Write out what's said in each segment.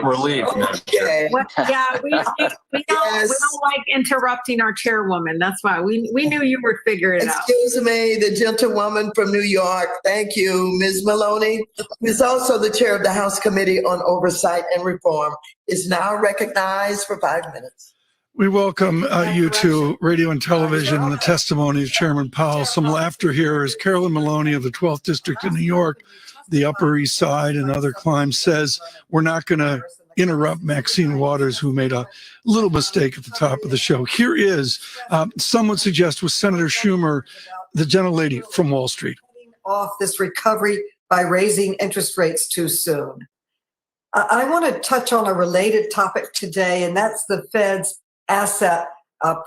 Relief. Okay. Well, yeah, we don't like interrupting our chairwoman. That's why we knew you would figure it out. Excuse me, the gentlewoman from New York. Thank you, Ms. Maloney, who is also the chair of the House Committee on Oversight and Reform, is now recognized for 5 minutes. We welcome you to Radio and Television and the testimony of Chairman Powell. Some laughter here as Carolyn Maloney of the 12th District in New York, the Upper East Side and other climes, says we're not going to interrupt Maxine Waters, who made a little mistake at the top of the show. Here is, some would suggest, with Senator Schumer, the gentlelady from Wall Street. Off this recovery by raising interest rates too soon. I want to touch on a related topic today, and that's the Fed's asset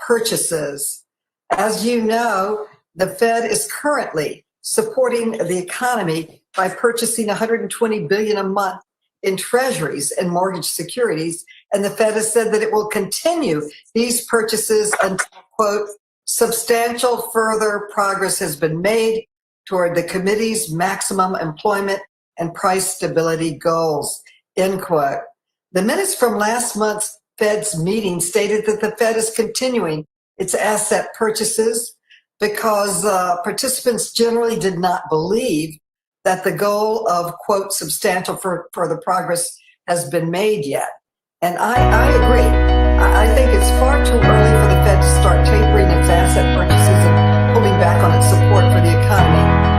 purchases. As you know, the Fed is currently supporting the economy by purchasing $120 billion a month in treasuries and mortgage securities, and the Fed has said that it will continue these purchases until, quote, substantial further progress has been made toward the committee's maximum employment and price stability goals, end quote. The minutes from last month's Fed's meeting stated that the Fed is continuing its asset purchases because participants generally did not believe that the goal of, quote, substantial further progress has been made yet. And I agree. I think it's far too early for the Fed to start tapering its asset purchases and pulling back on its support for the economy.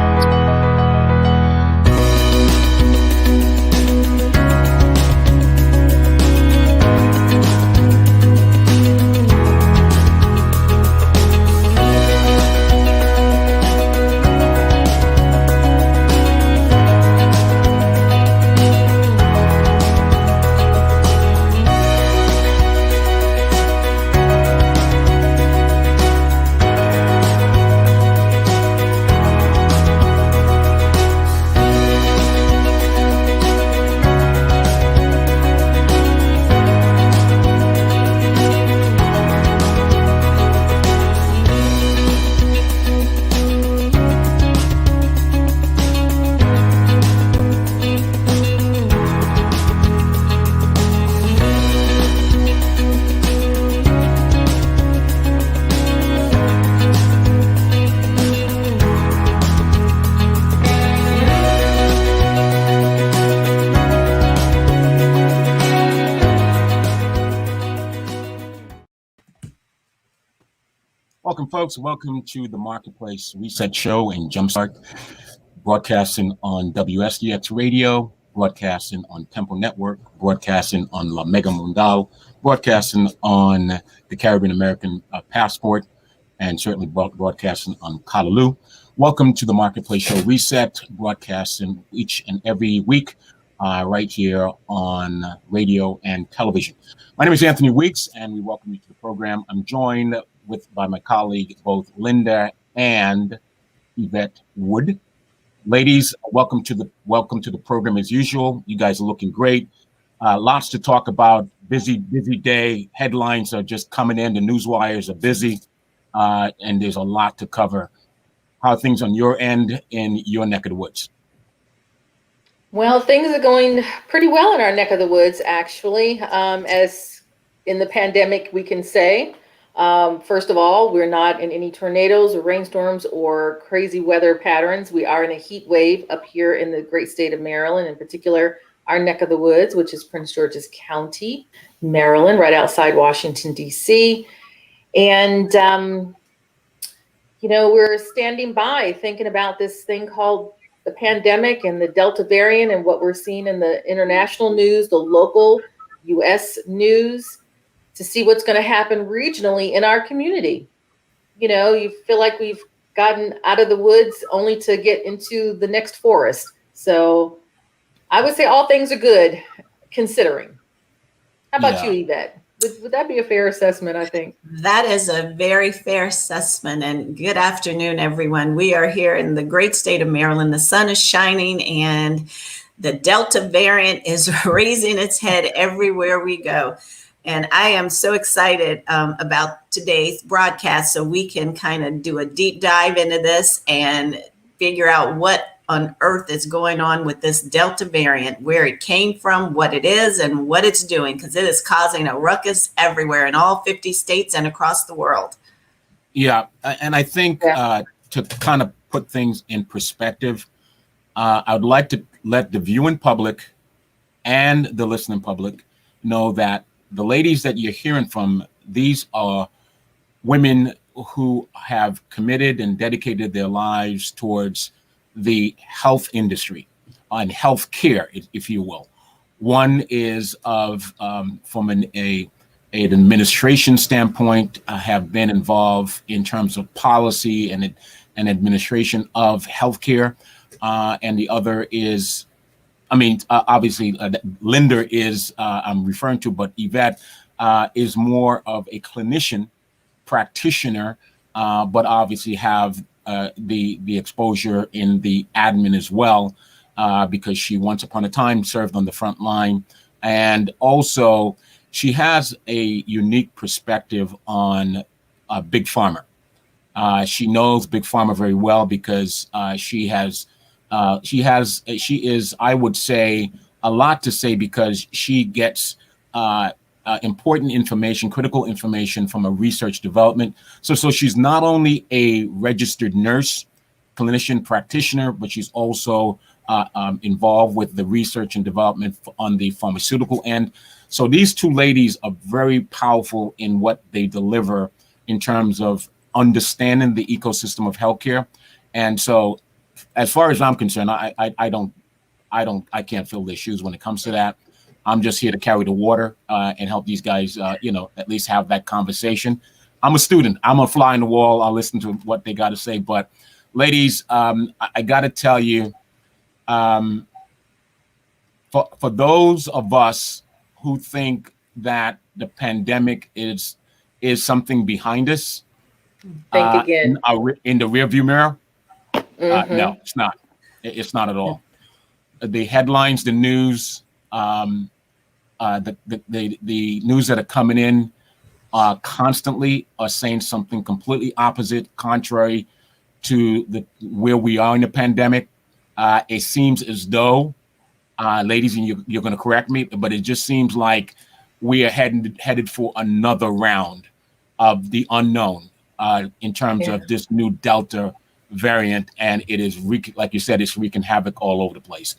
Welcome, folks. Welcome to the Marketplace Reset Show and Jumpstart, broadcasting on WSDX Radio, broadcasting on Tempo Network, broadcasting on La Mega Mundial, broadcasting on the Caribbean American Passport, and certainly broadcasting on Callaloo. Welcome to the Marketplace Show Reset, broadcasting each and every week right here on radio and television. My name is Anthony Weeks, and we welcome you to the program. I'm joined by my colleague, both Linda and Yvette Wood. Ladies, welcome to the program as usual. You guys are looking great. Lots to talk about. Busy day. Headlines are just coming in. The news wires are busy, and there's a lot to cover. How are things on your end in your neck of the woods? Well, things are going pretty well in our neck of the woods, actually. As in the pandemic, we can say. First of all, we're not in any tornadoes or rainstorms or crazy weather patterns. We are in a heat wave up here in the great state of Maryland, in particular, our neck of the woods, which is Prince George's County, Maryland, right outside Washington, D.C. And, we're standing by thinking about this thing called the pandemic and the Delta variant and what we're seeing in the international news, the local U.S. news, to see what's going to happen regionally in our community. You feel like we've gotten out of the woods only to get into the next forest. So I would say all things are good, considering. How about you, Yvette? Would that be a fair assessment, I think? That is a very fair assessment. And good afternoon, everyone. We are here in the great state of Maryland. The sun is shining and the Delta variant is raising its head everywhere we go. And I am so excited about today's broadcast so we can kind of do a deep dive into this and figure out what on earth is going on with this Delta variant, where it came from, what it is, and what it's doing, because it is causing a ruckus everywhere in all 50 states and across the world. Yeah, and I think to kind of put things in perspective, I would like to let the viewing public and the listening public know that the ladies that you're hearing from, these are women who have committed and dedicated their lives towards the health industry and health care, if you will. One is from an administration standpoint, have been involved in terms of policy and administration of healthcare, and the other is, obviously, Linda is I'm referring to, but Yvette is more of a clinician practitioner, but obviously have the exposure in the admin as well, because she once upon a time served on the front line, and also she has a unique perspective on big pharma. She knows big pharma very well because she is, I would say, a lot to say, because she gets important information, critical information from a research development. So she's not only a registered nurse, clinician practitioner, but she's also involved with the research and development on the pharmaceutical end. So these two ladies are very powerful in what they deliver in terms of understanding the ecosystem of healthcare. And so, as far as I'm concerned, I can't fill their shoes when it comes to that. I'm just here to carry the water and help these guys, at least have that conversation. I'm a student. I'm a fly on the wall. I'll listen to what they got to say. But ladies, I got to tell you, for those of us who think that the pandemic is something behind us, Think again. In the rearview mirror, Mm-hmm. no, it's not. It's not at all. The headlines, the news, the news that are coming in constantly are saying something completely opposite, contrary to where we are in the pandemic. It seems as though, ladies, and you're going to correct me, but it just seems like we are headed for another round of the unknown in terms of this new Delta variant, and it is, like you said, it's wreaking havoc all over the place.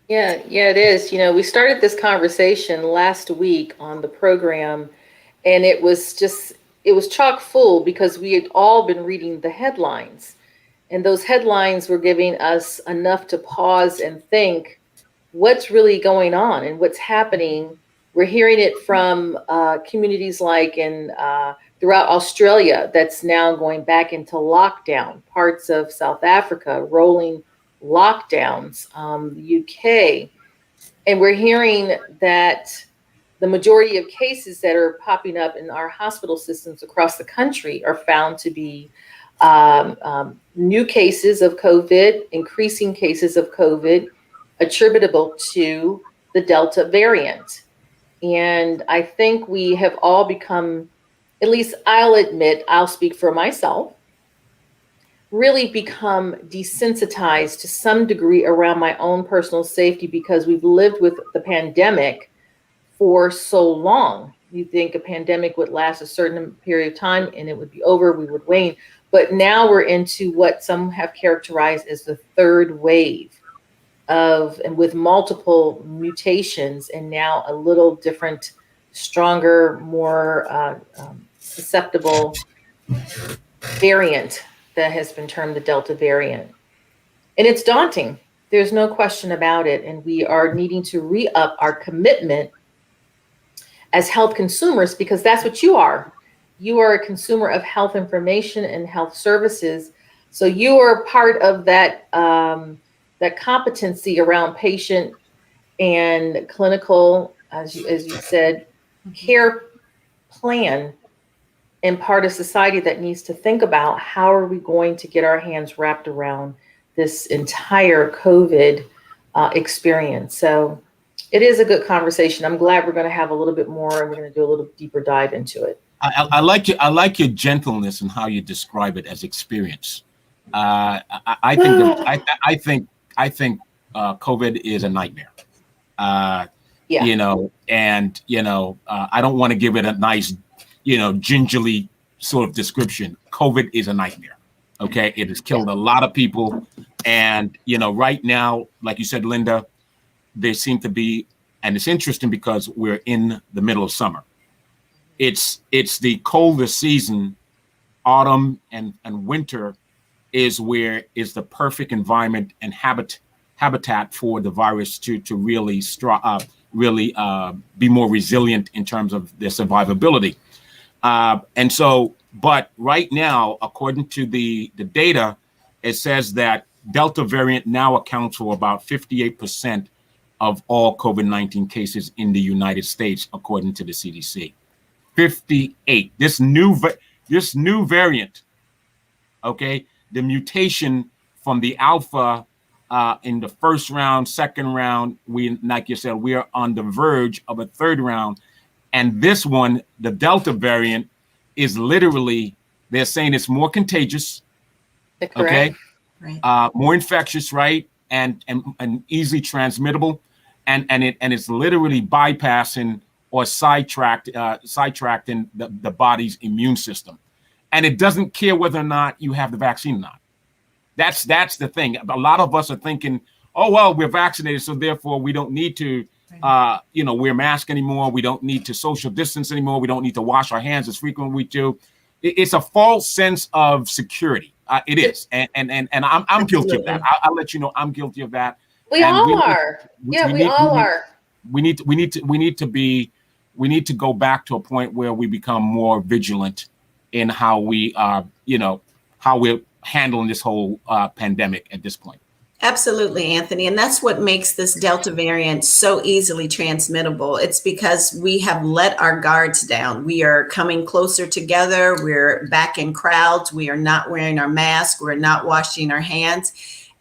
Yeah, it is. We started this conversation last week on the program, and it was chock full because we had all been reading the headlines, and those headlines were giving us enough to pause and think, what's really going on and what's happening. We're hearing it from communities like throughout Australia that's now going back into lockdown, parts of South Africa rolling lockdowns, the UK. And we're hearing that the majority of cases that are popping up in our hospital systems across the country are found to be new cases of COVID, increasing cases of COVID attributable to the Delta variant. And I think we have all become, at least I'll admit, I'll speak for myself, really become desensitized to some degree around my own personal safety because we've lived with the pandemic for so long. You think a pandemic would last a certain period of time and it would be over, we would wane. But now we're into what some have characterized as the third wave and with multiple mutations, and now a little different, stronger, more susceptible variant that has been termed the Delta variant. And it's daunting. There's no question about it. And we are needing to re-up our commitment as health consumers, because that's what you are. You are a consumer of health information and health services. So you are part of that, that competency around patient and clinical, as you said, care plan, and part of society that needs to think about how are we going to get our hands wrapped around this entire COVID experience. So it is a good conversation. I'm glad we're going to have a little bit more, and we're going to do a little deeper dive into it. I like your gentleness and how you describe it as experience. I think COVID is a nightmare. Yeah. I don't want to give it a nice, gingerly sort of description. COVID is a nightmare. Okay, it has killed a lot of people, and right now, like you said, Linda, there seem to be, and it's interesting because we're in the middle of summer. It's the coldest season. Autumn and winter is the perfect environment and habitat for the virus to really be more resilient in terms of their survivability. But right now, according to the data, it says that Delta variant now accounts for about 58% of all COVID-19 cases in the United States, according to the CDC. 58. This new variant, okay, the mutation from the Alpha in the first round, second round, like you said, we are on the verge of a third round. And this one, the Delta variant, is literally, they're saying it's more contagious, okay, Right. More infectious, right, and easily transmittable, and it's literally bypassing or sidetracking the body's immune system, and it doesn't care whether or not you have the vaccine or not. That's the thing. A lot of us are thinking, oh well, we're vaccinated, so therefore we don't need to wear masks anymore. We don't need to social distance anymore. We don't need to wash our hands as frequently as we do. It's a false sense of security. It is, and I'm guilty of that. I'll let you know I'm guilty of that. We all are. We all are. We need to go back to a point where we become more vigilant in how we how we're handling this whole pandemic at this point. Absolutely, Anthony. And that's what makes this Delta variant so easily transmittable. It's because we have let our guards down. We are coming closer together. We're back in crowds. We are not wearing our masks. We're not washing our hands.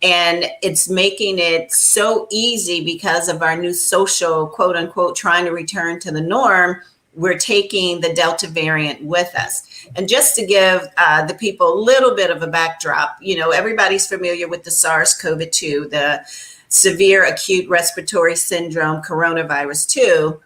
And it's making it so easy because of our new social, quote unquote, trying to return to the norm. We're taking the Delta variant with us. And just to give the people a little bit of a backdrop, everybody's familiar with the SARS-CoV-2, the severe acute respiratory syndrome, coronavirus 2.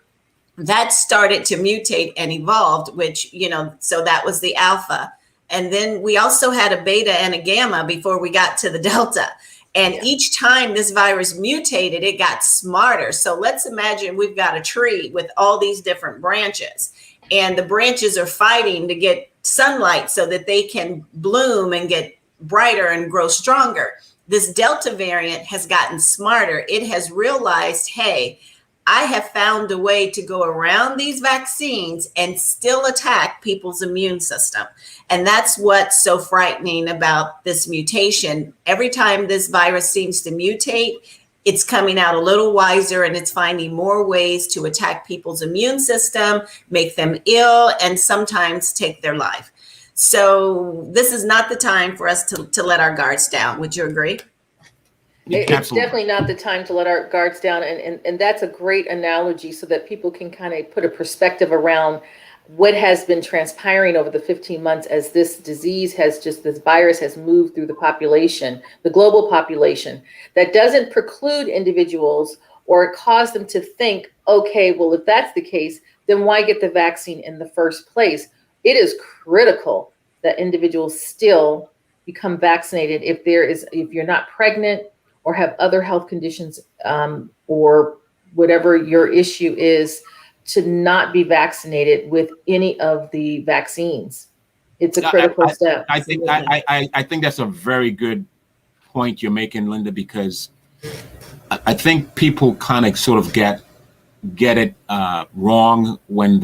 That started to mutate and evolved, which, so that was the alpha. And then we also had a beta and a gamma before we got to the Delta. And each time this virus mutated, it got smarter. So let's imagine we've got a tree with all these different branches, and the branches are fighting to get sunlight so that they can bloom and get brighter and grow stronger. This Delta variant has gotten smarter. It has realized, hey, I have found a way to go around these vaccines and still attack people's immune system. And that's what's so frightening about this mutation. Every time this virus seems to mutate, it's coming out a little wiser, and it's finding more ways to attack people's immune system, make them ill, and sometimes take their life. So this is not the time for us to let our guards down. Would you agree? It's definitely not the time to let our guards down. And that's a great analogy so that people can kind of put a perspective around what has been transpiring over the 15 months as this this virus has moved through the population, the global population. That doesn't preclude individuals or cause them to think, okay, well, if that's the case, then why get the vaccine in the first place? It is critical that individuals still become vaccinated if you're not pregnant or have other health conditions, or whatever your issue is, to not be vaccinated with any of the vaccines. It's a critical step. I think that's a very good point you're making, Linda, because I think people kind of sort of get it wrong when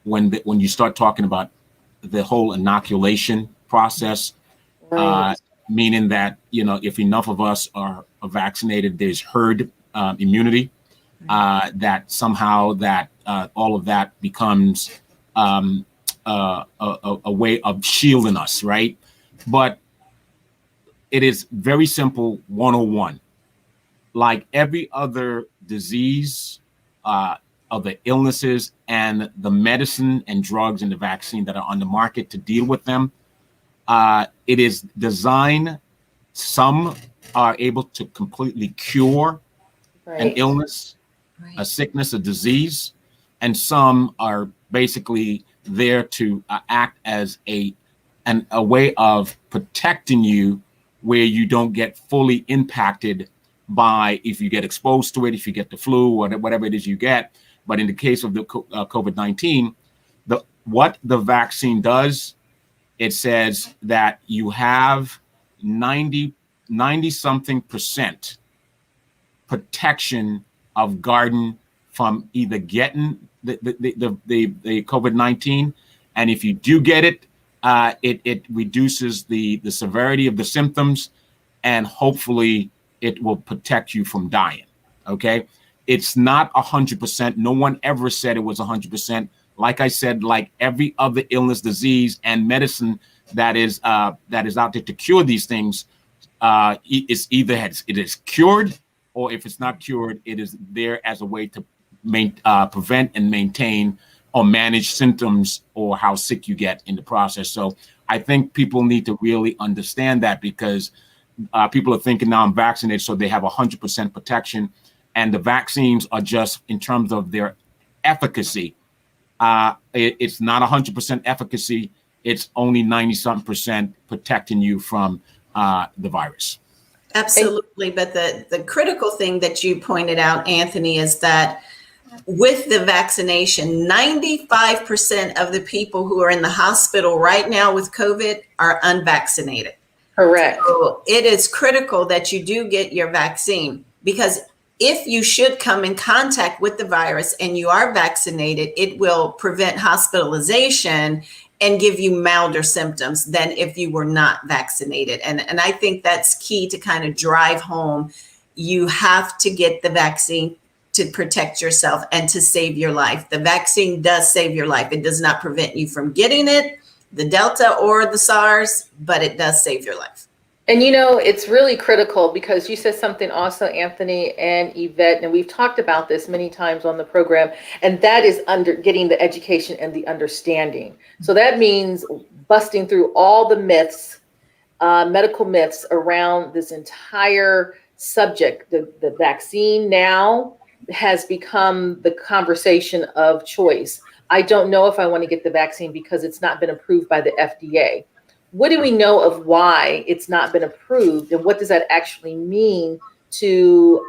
you start talking about the whole inoculation process. Right. Meaning that, if enough of us are vaccinated, there's herd immunity, that somehow that all of that becomes a way of shielding us, right? But it is very simple 101. Like every other disease, of the illnesses and the medicine and drugs and the vaccine that are on the market to deal with them, It is designed, some are able to completely cure an illness, a sickness, a disease, and some are basically there to act as a way of protecting you, where you don't get fully impacted by, if you get exposed to it, if you get the flu or whatever it is you get. But in the case of the COVID-19, what the vaccine does, it says that you have 90 something percent protection of garden from either getting the COVID-19, and if you do get it, it reduces the severity of the symptoms, and hopefully it will protect you from dying. Okay, it's not 100%. No one ever said it was 100%. Like I said, like every other illness, disease, and medicine that is out there to cure these things, it's either it is cured, or if it's not cured, it is there as a way to prevent and maintain or manage symptoms or how sick you get in the process. So I think people need to really understand that, because people are thinking now I'm vaccinated, so they have 100% protection. And the vaccines are just, in terms of their efficacy, it's not 100% efficacy. It's only 90-something% protecting you from the virus. Absolutely. But the critical thing that you pointed out, Anthony, is that with the vaccination, 95% of the people who are in the hospital right now with COVID are unvaccinated. Correct. So it is critical that you do get your vaccine, because if you should come in contact with the virus and you are vaccinated, it will prevent hospitalization and give you milder symptoms than if you were not vaccinated. And I think that's key to kind of drive home. You have to get the vaccine to protect yourself and to save your life. The vaccine does save your life. It does not prevent you from getting it, the Delta or the SARS, but it does save your life. And you know, it's really critical, because you said something also, Anthony and Yvette, and we've talked about this many times on the program, and that is getting the education and the understanding. So that means busting through all the myths, medical myths around this entire subject. The vaccine now has become the conversation of choice. I don't know if I want to get the vaccine because it's not been approved by the FDA. What do we know of why it's not been approved, and what does that actually mean to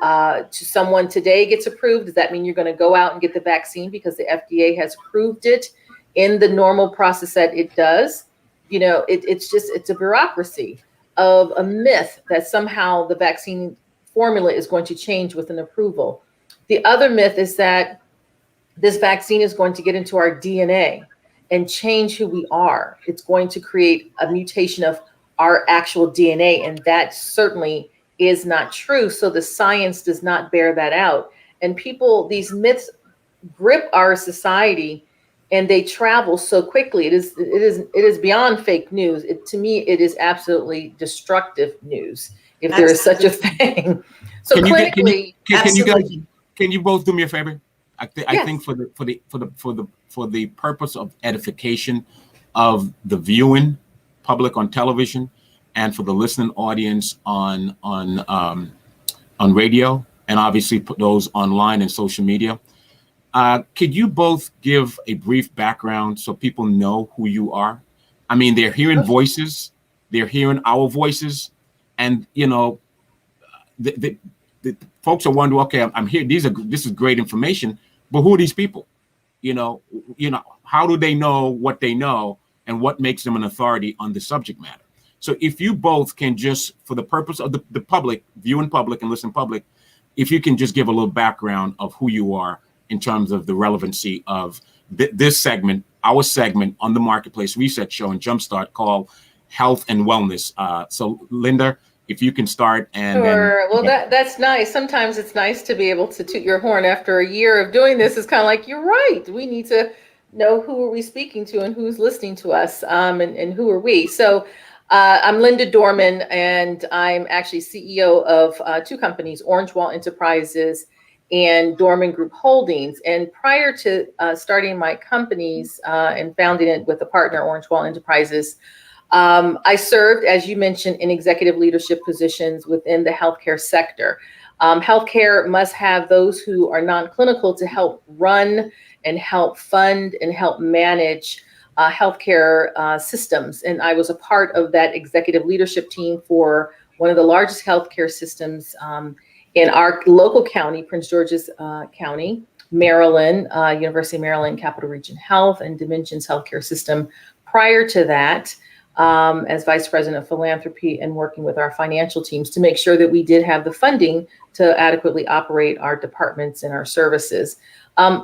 someone today gets approved? Does that mean you're going to go out and get the vaccine because the FDA has approved it in the normal process that it does? You know, it's a bureaucracy of a myth that somehow the vaccine formula is going to change with an approval. The other myth is that this vaccine is going to get into our DNA and change who we are. It's going to create a mutation of our actual DNA, and that certainly is not true. So the science does not bear that out. And these myths grip our society, and they travel so quickly. It is beyond fake news. To me, it is absolutely destructive news, if there is such a thing. So clinically, can you both do me a favor? I Yes. think for the purpose of edification of the viewing public on television, and for the listening audience on radio, and obviously put those online and social media, could you both give a brief background so people know who you are? I mean, they're hearing voices, they're hearing our voices, and you know, the folks are wondering, okay, I'm here. This is great information, but who are these people? You know, how do they know what they know, and what makes them an authority on the subject matter? So if you both can just, for the purpose of the public, viewing public and listen public, if you can just give a little background of who you are in terms of the relevancy of this segment, our segment on the Marketplace Reset Show and Jumpstart, called Health and Wellness. So Linda, if you can start. And sure. Then, well, that's nice. Sometimes it's nice to be able to toot your horn after a year of doing this. It's kind of like, you're right. We need to know who are we speaking to and who's listening to us, and who are we. So I'm Linda Dorman, and I'm actually CEO of two companies, Orange Wall Enterprises and Dorman Group Holdings. And prior to starting my companies and founding it with a partner, Orange Wall Enterprises, I served, as you mentioned, in executive leadership positions within the healthcare sector. Healthcare must have those who are non-clinical to help run and help fund and help manage healthcare systems. And I was a part of that executive leadership team for one of the largest healthcare systems in our local county, Prince George's County, Maryland, University of Maryland, Capital Region Health, and Dimensions Healthcare System. Prior to that, as Vice President of Philanthropy and working with our financial teams to make sure that we did have the funding to adequately operate our departments and our services.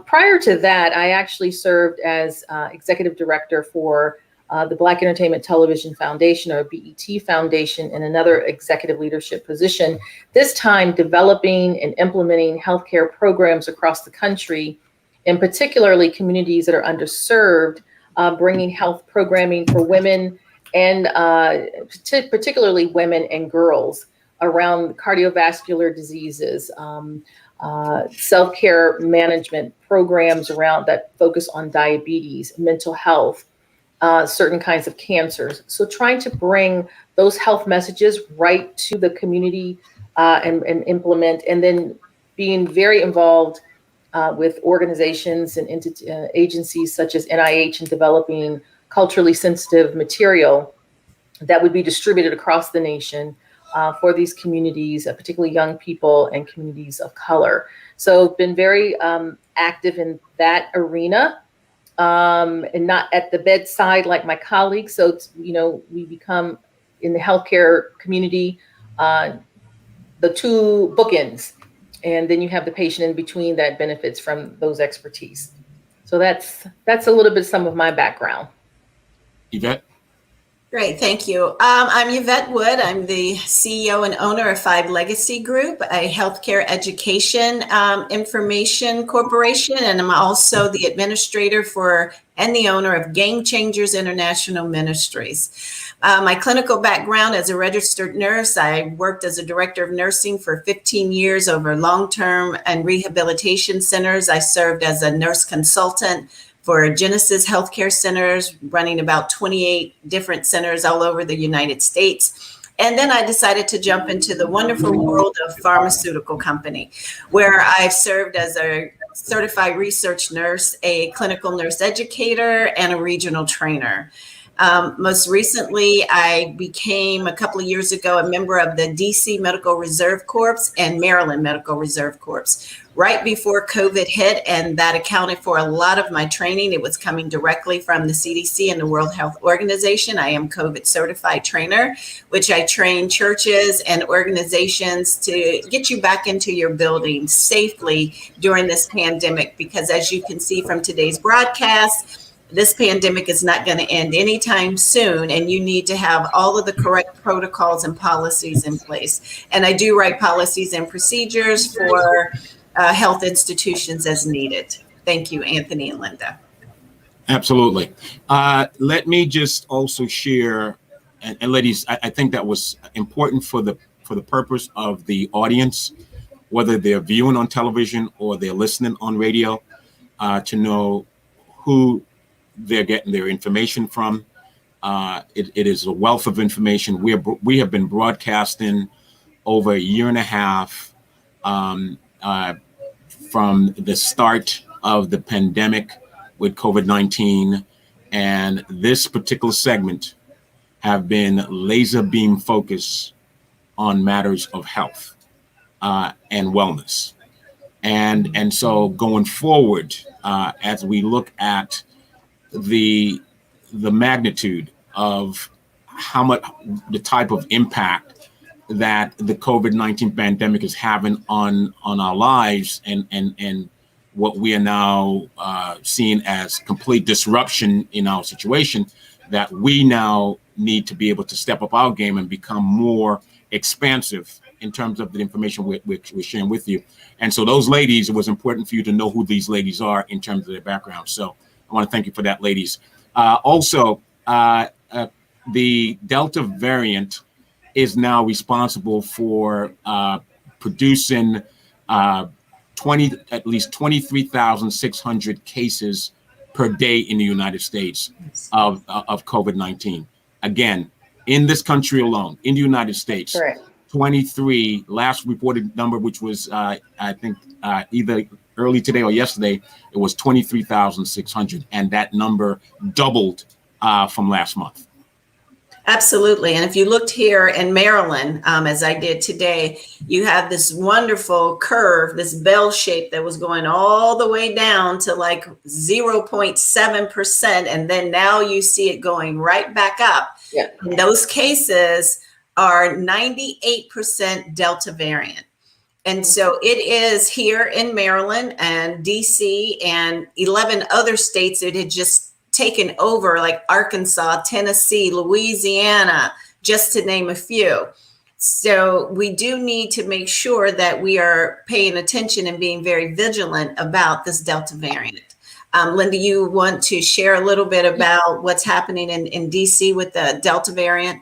Prior to that, I actually served as Executive Director for the Black Entertainment Television Foundation, or BET Foundation, in another executive leadership position, this time developing and implementing healthcare programs across the country, and particularly communities that are underserved, bringing health programming for women and particularly women and girls around cardiovascular diseases, self-care management programs around that focus on diabetes, mental health, certain kinds of cancers. So trying to bring those health messages right to the community and implement, and then being very involved with organizations and agencies such as NIH in developing culturally sensitive material that would be distributed across the nation for these communities, particularly young people and communities of color. So been very active in that arena, and not at the bedside like my colleagues. So it's, we become in the healthcare community, the two bookends, and then you have the patient in between that benefits from those expertise. So that's a little bit some of my background. Yvette? Great, thank you. I'm Yvette Wood. I'm the CEO and owner of Five Legacy Group, a healthcare education information corporation, and I'm also the administrator for and the owner of Game Changers International Ministries. My clinical background as a registered nurse, I worked as a director of nursing for 15 years over long-term and rehabilitation centers. I served as a nurse consultant for Genesis Healthcare Centers, running about 28 different centers all over the United States. And then I decided to jump into the wonderful world of pharmaceutical company, where I've served as a certified research nurse, a clinical nurse educator, and a regional trainer. Most recently, I became, a couple of years ago, a member of the DC Medical Reserve Corps and Maryland Medical Reserve Corps. Right before COVID hit, and that accounted for a lot of my training. It was coming directly from the CDC and the World Health Organization. I am COVID certified trainer, which I train churches and organizations to get you back into your building safely during this pandemic, because as you can see from today's broadcast, this pandemic is not going to end anytime soon, and you need to have all of the correct protocols and policies in place. And I do write policies and procedures for health institutions as needed. Thank you, Anthony and Linda. Absolutely. Let me just also share, and ladies, I think that was important for the purpose of the audience, whether they're viewing on television or they're listening on radio, to know who they're getting their information from. It is a wealth of information. We have been broadcasting over a year and a half from the start of the pandemic with COVID-19, and this particular segment have been laser beam focused on matters of health and wellness. And so going forward, as we look at the magnitude of how much, the type of impact that the COVID-19 pandemic is having on our lives, and what we are now seeing as complete disruption in our situation, that we now need to be able to step up our game and become more expansive in terms of the information we're sharing with you. And so those ladies, it was important for you to know who these ladies are in terms of their background. So I want to thank you for that, ladies. Also, the Delta variant is now responsible for producing at least 23,600 cases per day in the United States of COVID-19. Again, in this country alone, in the United States, Correct. 23, last reported number, which was, I think, either early today or yesterday, it was 23,600. And that number doubled from last month. Absolutely. And if you looked here in Maryland, as I did today, you have this wonderful curve, this bell shape that was going all the way down to like 0.7%. And then now you see it going right back up. Yeah. And those cases are 98% Delta variant. And so it is here in Maryland and DC and 11 other states. It had just taken over, like Arkansas, Tennessee, Louisiana, just to name a few. So we do need to make sure that we are paying attention and being very vigilant about this Delta variant. Linda, you want to share a little bit about what's happening in DC with the Delta variant?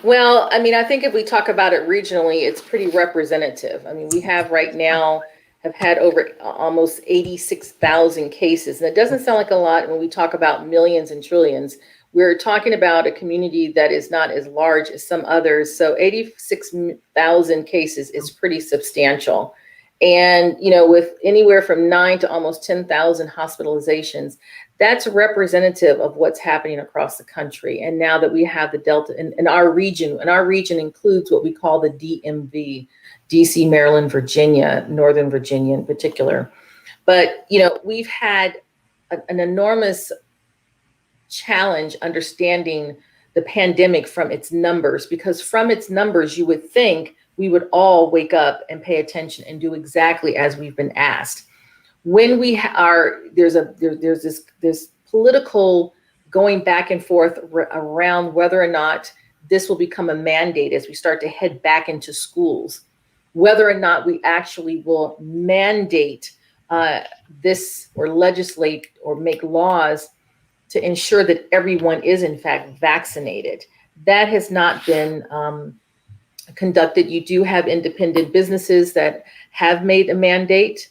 Well, I mean, I think if we talk about it regionally, it's pretty representative. I mean, we have right now have had over almost 86,000 cases. And it doesn't sound like a lot when we talk about millions and trillions. We're talking about a community that is not as large as some others. So 86,000 cases is pretty substantial. And, you know, with anywhere from 9 to almost 10,000 hospitalizations, that's representative of what's happening across the country. And now that we have the Delta in our region, and our region includes what we call the DMV, DC, Maryland, Virginia, Northern Virginia in particular. But, you know, we've had an enormous challenge understanding the pandemic from its numbers, because from its numbers, you would think we would all wake up and pay attention and do exactly as we've been asked. When we there's this political going back and forth around whether or not this will become a mandate as we start to head back into schools, whether or not we actually will mandate this or legislate or make laws to ensure that everyone is in fact vaccinated. That has not been conducted. You do have independent businesses that have made a mandate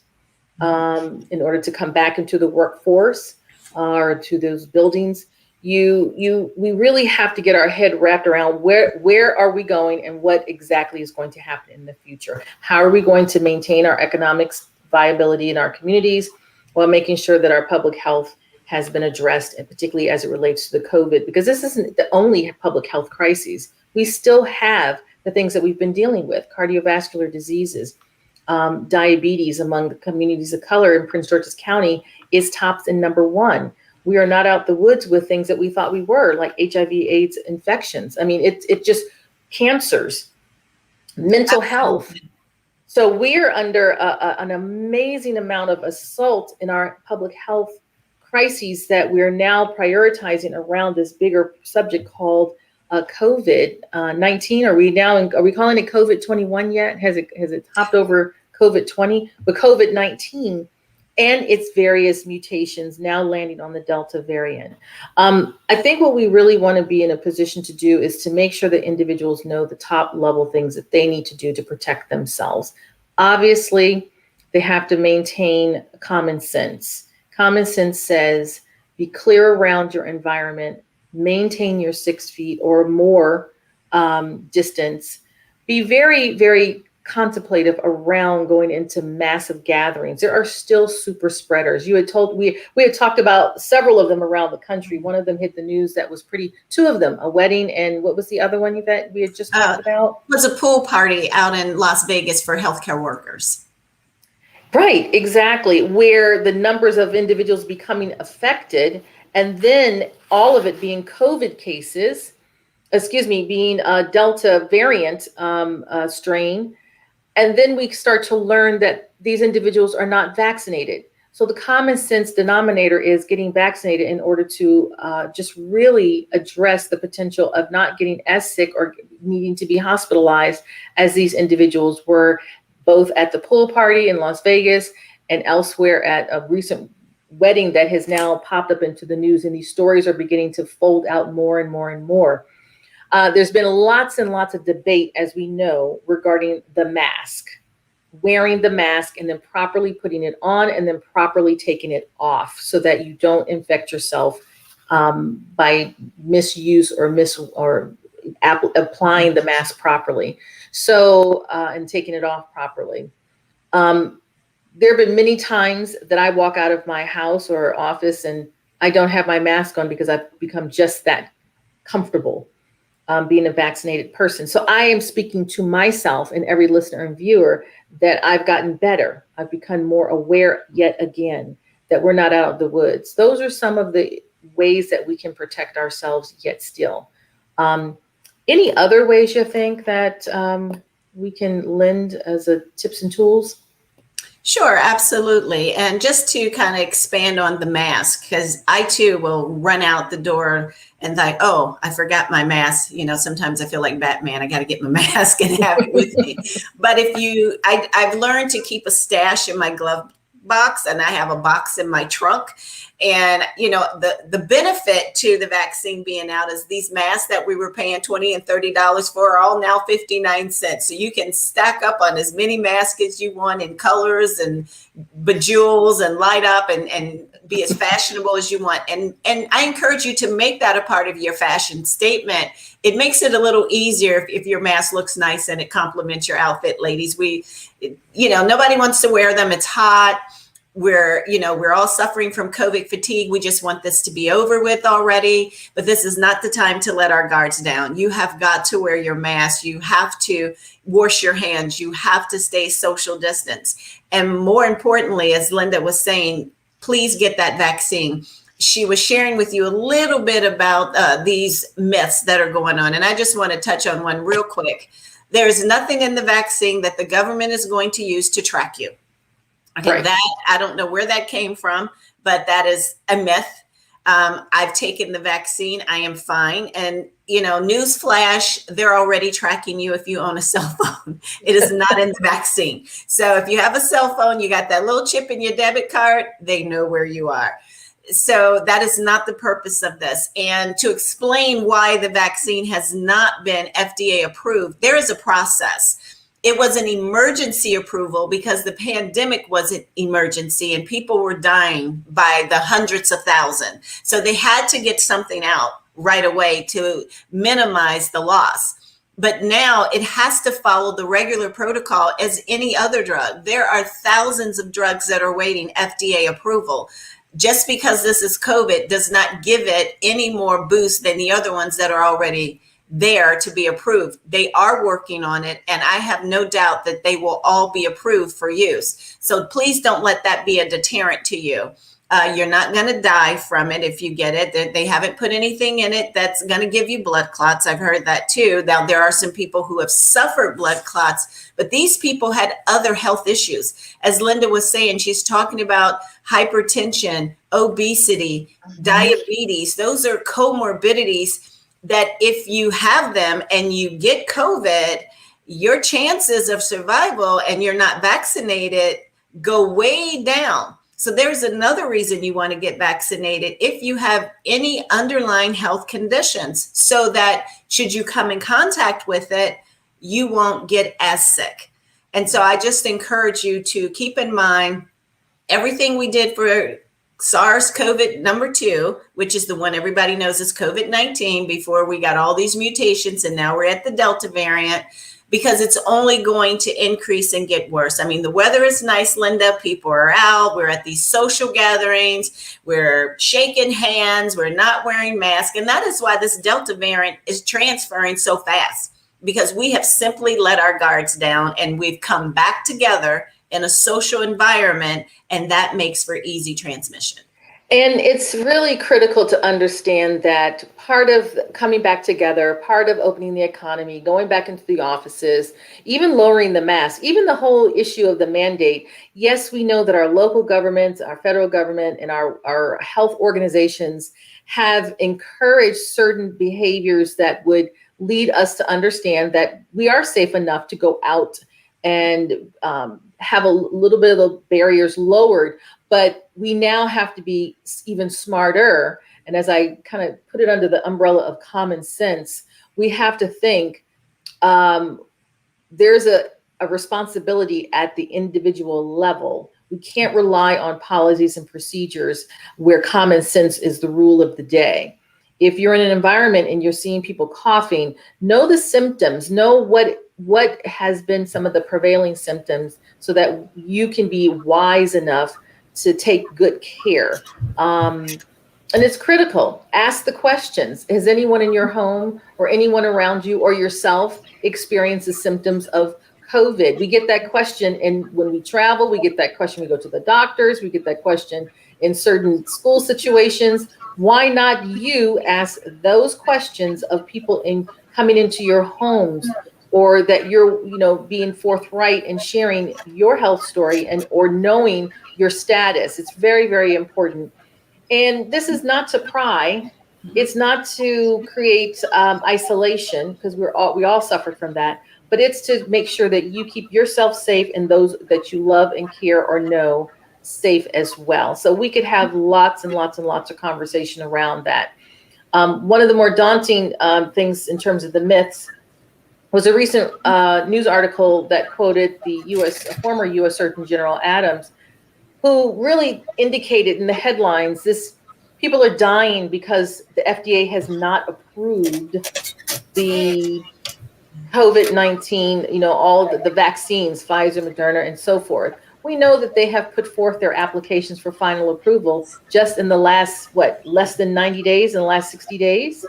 in order to come back into the workforce or to those buildings. We really have to get our head wrapped around where are we going and what exactly is going to happen in the future. How are we going to maintain our economic viability in our communities while making sure that our public health has been addressed, and particularly as it relates to the COVID, because this isn't the only public health crises. We still have the things that we've been dealing with: cardiovascular diseases, diabetes among the communities of color in Prince George's County is tops in #1. We are not out the woods with things that we thought we were, like HIV/AIDS infections. I mean, it's just cancers, mental health. So we're under an amazing amount of assault in our public health crises that we're now prioritizing around this bigger subject called COVID-19. Are we calling it COVID-21 yet? Has it topped over COVID-20? But COVID-19 and its various mutations now landing on the Delta variant. I think what we really want to be in a position to do is to make sure that individuals know the top level things that they need to do to protect themselves. Obviously, they have to maintain common sense. Common sense says be clear around your environment, maintain your 6 feet or more distance, be very, very contemplative around going into massive gatherings. There are still super spreaders. We had talked about several of them around the country. One of them hit the news that was two of them, a wedding, and what was the other one that we had just talked about? It was a pool party out in Las Vegas for healthcare workers. Right, exactly, where the numbers of individuals becoming affected, and then all of it being COVID cases, being a Delta variant strain. And then we start to learn that these individuals are not vaccinated. So the common sense denominator is getting vaccinated in order to just really address the potential of not getting as sick or needing to be hospitalized as these individuals were, both at the pool party in Las Vegas and elsewhere at a recent wedding that has now popped up into the news. And these stories are beginning to fold out more and more and more. There's been lots and lots of debate, as we know, regarding the mask, wearing the mask and then properly putting it on and then properly taking it off so that you don't infect yourself by misuse or applying the mask properly. So, and taking it off properly. There have been many times that I walk out of my house or office and I don't have my mask on because I've become just that comfortable being a vaccinated person. So I am speaking to myself and every listener and viewer that I've gotten better. I've become more aware yet again that we're not out of the woods. Those are some of the ways that we can protect ourselves yet still. Any other ways you think that we can lend as a tips and tools? Sure, absolutely. And just to kind of expand on the mask, because I too will run out the door and think, oh, I forgot my mask. You know, sometimes I feel like Batman, I got to get my mask and have it with me. But I've learned to keep a stash in my glove box, and I have a box in my trunk. And, you know, the benefit to the vaccine being out is these masks that we were paying $20 and $30 for are all now 59 cents. So you can stack up on as many masks as you want in colors and bejewels and light up and be as fashionable as you want. And I encourage you to make that a part of your fashion statement. It makes it a little easier if your mask looks nice and it complements your outfit, ladies. Nobody wants to wear them. It's hot. We're all suffering from COVID fatigue. We just want this to be over with already, but this is not the time to let our guards down. You have got to wear your mask. You have to wash your hands. You have to stay social distance. And more importantly, as Linda was saying, please get that vaccine. She was sharing with you a little bit about these myths that are going on. And I just want to touch on one real quick. There's nothing in the vaccine that the government is going to use to track you. Okay, right. That I don't know where that came from, but that is a myth. I've taken the vaccine. I am fine. And, newsflash, they're already tracking you if you own a cell phone. It is not in the vaccine. So if you have a cell phone, you got that little chip in your debit card, they know where you are. So that is not the purpose of this. And to explain why the vaccine has not been FDA approved, there is a process. It was an emergency approval because the pandemic was an emergency and people were dying by the hundreds of thousands. So they had to get something out right away to minimize the loss. But now it has to follow the regular protocol as any other drug. There are thousands of drugs that are waiting FDA approval. Just because this is COVID does not give it any more boost than the other ones that are already there to be approved. They are working on it, and I have no doubt that they will all be approved for use. So please don't let that be a deterrent to you. You're not going to die from it if you get it. They haven't put anything in it that's going to give you blood clots. I've heard that too. Now, there are some people who have suffered blood clots, but these people had other health issues. As Linda was saying, she's talking about hypertension, obesity, diabetes. Those are comorbidities that if you have them and you get COVID, your chances of survival and you're not vaccinated go way down. So there's another reason you want to get vaccinated if you have any underlying health conditions, so that should you come in contact with it, you won't get as sick. And so I just encourage you to keep in mind everything we did for SARS-CoV number 2, which is the one everybody knows is COVID-19 before we got all these mutations, and now we're at the Delta variant, because it's only going to increase and get worse. I mean, the weather is nice, Linda. People are out. We're at these social gatherings. We're shaking hands. We're not wearing masks. And that is why this Delta variant is transferring so fast, because we have simply let our guards down and we've come back together in a social environment, and that makes for easy transmission. And it's really critical to understand that part of coming back together, part of opening the economy, going back into the offices, even lowering the mask, even the whole issue of the mandate. Yes, we know that our local governments, our federal government, and our health organizations have encouraged certain behaviors that would lead us to understand that we are safe enough to go out and have a little bit of the barriers lowered. But we now have to be even smarter. And as I kind of put it under the umbrella of common sense, we have to think there's a responsibility at the individual level We can't rely on policies and procedures where common sense is the rule of the day. If you're in an environment and you're seeing people coughing, know the symptoms, know what has been some of the prevailing symptoms so that you can be wise enough to take good care. And it's critical. Ask the questions. Has anyone in your home or anyone around you or yourself experienced the symptoms of COVID? We get that question, and when we travel, we get that question. We go to the doctors, we get that question in certain school situations. Why not you ask those questions of people in coming into your homes, or that you're, being forthright and sharing your health story and or knowing your status? It's very, very important. And this is not to pry. It's not to create isolation, because we all suffer from that. But it's to make sure that you keep yourself safe and those that you love and care or know safe as well. So we could have lots and lots and lots of conversation around that. One of the more daunting things in terms of the myths was a recent news article that quoted the former U.S. Surgeon General Adams, who really indicated in the headlines people are dying because the FDA has not approved the COVID-19, all of the vaccines, Pfizer, Moderna, and so forth. We know that they have put forth their applications for final approval just in the last, less than 90 days, in the last 60 days.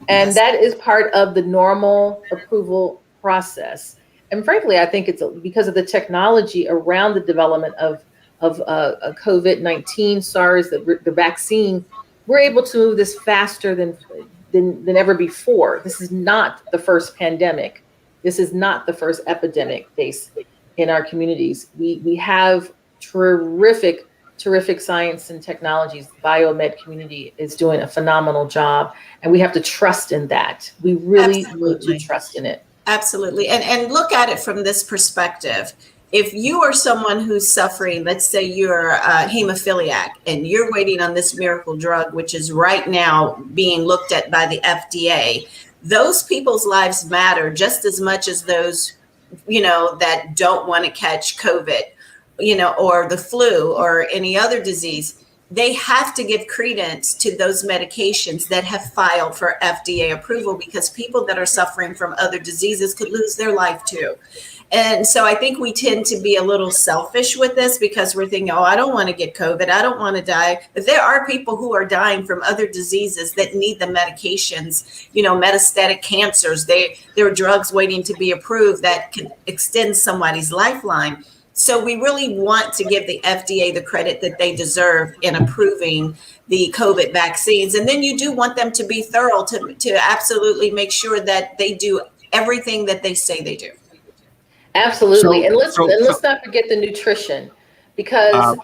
And that is part of the normal approval process. And frankly, I think it's because of the technology around the development of COVID-19, SARS, the vaccine, we're able to move this faster than ever before. This is not the first pandemic. This is not the first epidemic based in our communities. We have terrific science and technologies. The biomed community is doing a phenomenal job, and we have to trust in that. We really need to trust in it. Absolutely. And look at it from this perspective. If you are someone who's suffering, let's say you're a hemophiliac and you're waiting on this miracle drug, which is right now being looked at by the FDA, those people's lives matter just as much as those, that don't want to catch COVID, or the flu or any other disease. They have to give credence to those medications that have filed for FDA approval, because people that are suffering from other diseases could lose their life too. And so I think we tend to be a little selfish with this, because we're thinking, I don't want to get COVID, I don't want to die. But there are people who are dying from other diseases that need the medications, metastatic cancers. There are drugs waiting to be approved that can extend somebody's lifeline. So we really want to give the FDA the credit that they deserve in approving the COVID vaccines. And then you do want them to be thorough, to absolutely make sure that they do everything that they say they do. Absolutely. And let's not forget the nutrition, because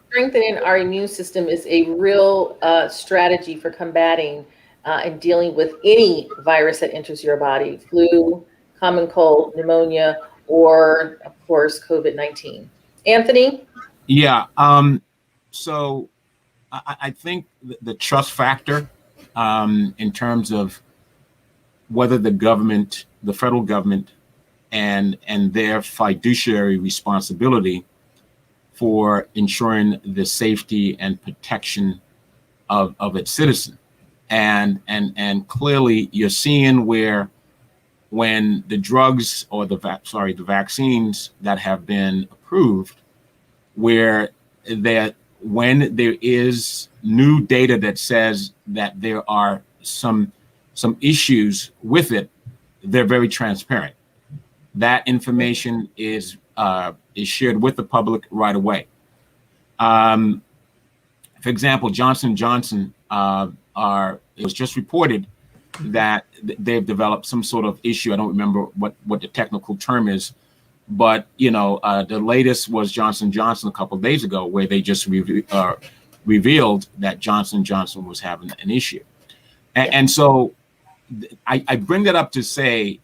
strengthening our immune system is a real strategy for combating and dealing with any virus that enters your body: flu, common cold, pneumonia, or of course, COVID-19. Anthony? Yeah. So I think the trust factor in terms of whether the federal government, and their fiduciary responsibility for ensuring the safety and protection of its citizen. And clearly you're seeing where, when the drugs or the vaccines that have been approved, when there is new data that says that there are some issues with it, they're very transparent. That information is shared with the public right away. For example, Johnson & Johnson it was just reported that they've developed some sort of issue. I don't remember what the technical term is, but the latest was Johnson & Johnson a couple of days ago, where they just revealed that Johnson & Johnson was having an issue. And so I bring that up to say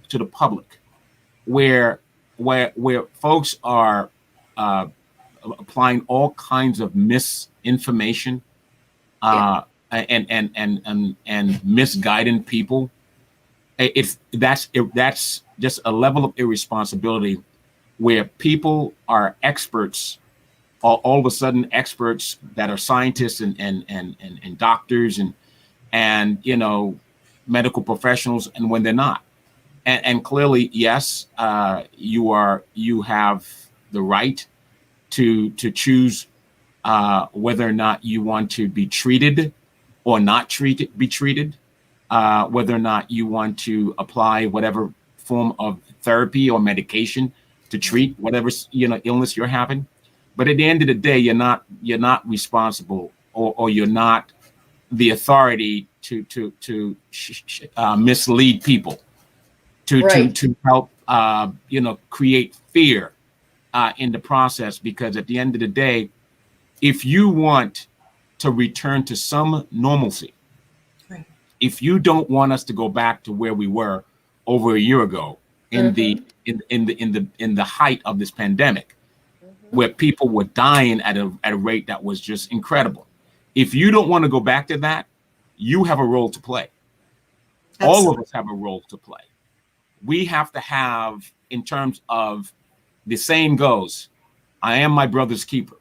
to the public, where folks are applying all kinds of misinformation and misguiding people. That's just a level of irresponsibility where people are experts, all of a sudden experts that are scientists and doctors and medical professionals, and when they're not. And clearly, yes, you have the right to choose whether or not you want to be treated or not be treated, whether or not you want to apply whatever form of therapy or medication to treat whatever illness you're having. But at the end of the day, you're not responsible, or you're not the authority to mislead people, to help create fear in the process. Because at the end of the day, if you want to return to some normalcy, Right. if you don't want us to go back to where we were over a year ago in the height of this pandemic, where people were dying at a rate that was just incredible. If you don't want to go back to that, you have a role to play. Absolutely. All of us have a role to play. We have to have, in terms of the saying goes, I am my brother's keeper.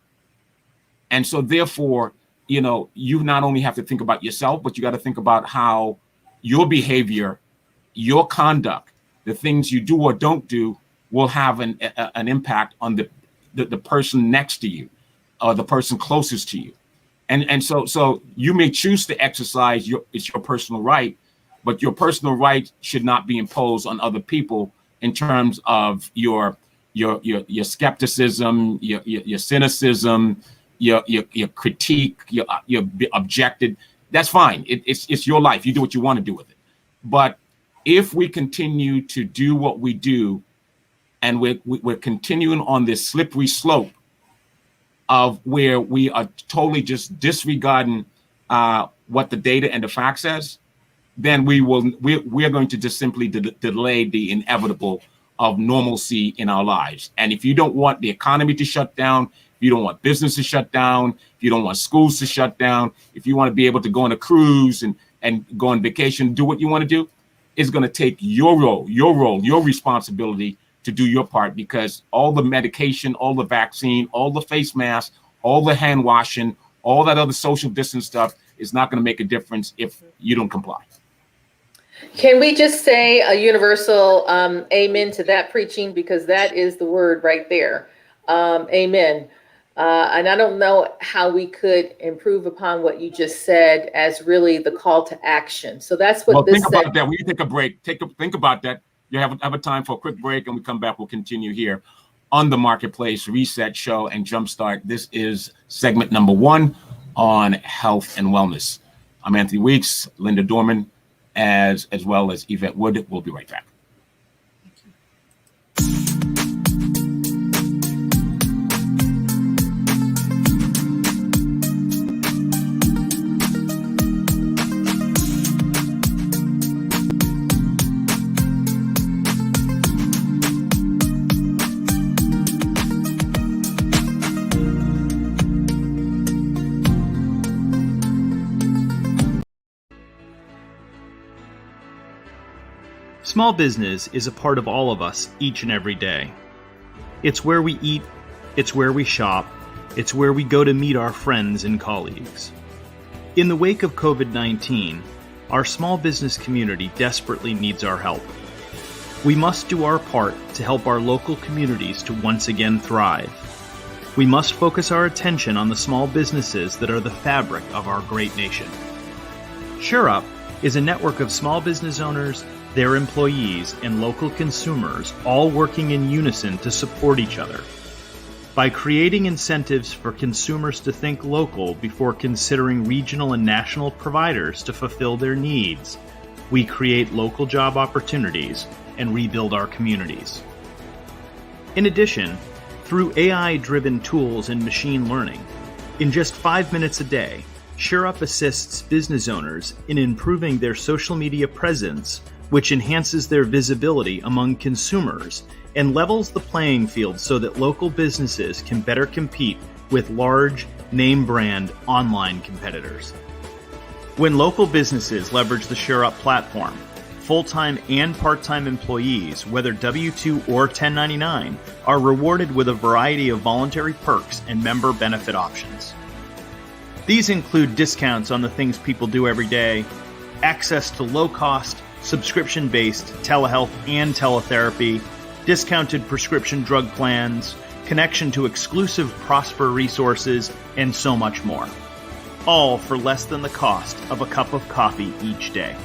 And so therefore, you not only have to think about yourself, but you got to think about how your behavior, your conduct, the things you do or don't do will have an impact on the person next to you, or the person closest to you. And so you may choose to exercise it's your personal right, but your personal right should not be imposed on other people in terms of your skepticism, your cynicism, your critique, your objected. That's fine. It's your life. You do what you want to do with it. But if we continue to do what we do, and we're continuing on this slippery slope of where we are totally just disregarding what the data and the facts says, then we're going to just simply delay the inevitable of normalcy in our lives. And if you don't want the economy to shut down, if you don't want business to shut down, if you don't want schools to shut down, if you want to be able to go on a cruise and go on vacation, do what you want to do, it's going to take your role, your responsibility to do your part, because all the medication, all the vaccine, all the face masks, all the hand washing, all that other social distance stuff is not going to make a difference if you don't comply. Can we just say a universal amen to that preaching? Because that is the word right there. Amen. And I don't know how we could improve upon what you just said as really the call to action. So that's what this think about that. When you take a break, think about that. You have a time for a quick break, and we come back. We'll continue here on the Marketplace Reset Show and Jumpstart. This is segment number 1 on health and wellness. I'm Anthony Weeks, Linda Dorman, as well as Yvette Wood. We'll be right back. Small business is a part of all of us each and every day. It's where we eat, it's where we shop, it's where we go to meet our friends and colleagues. In the wake of COVID-19, our small business community desperately needs our help. We must do our part to help our local communities to once again thrive. We must focus our attention on the small businesses that are the fabric of our great nation. ShareUp is a network of small business owners, their employees, and local consumers all working in unison to support each other. By creating incentives for consumers to think local before considering regional and national providers to fulfill their needs, we create local job opportunities and rebuild our communities. In addition, through AI-driven tools and machine learning, in just 5 minutes a day, ShareUp assists business owners in improving their social media presence, which enhances their visibility among consumers and levels the playing field so that local businesses can better compete with large, name-brand online competitors. When local businesses leverage the ShareUp platform, Full-time and part-time employees, whether W-2 or 1099, are rewarded with a variety of voluntary perks and member benefit options. These include discounts on the things people do every day, access to low-cost, subscription-based telehealth and teletherapy, discounted prescription drug plans, connection to exclusive Prosper resources, and so much more. All for less than the cost of a cup of coffee each day.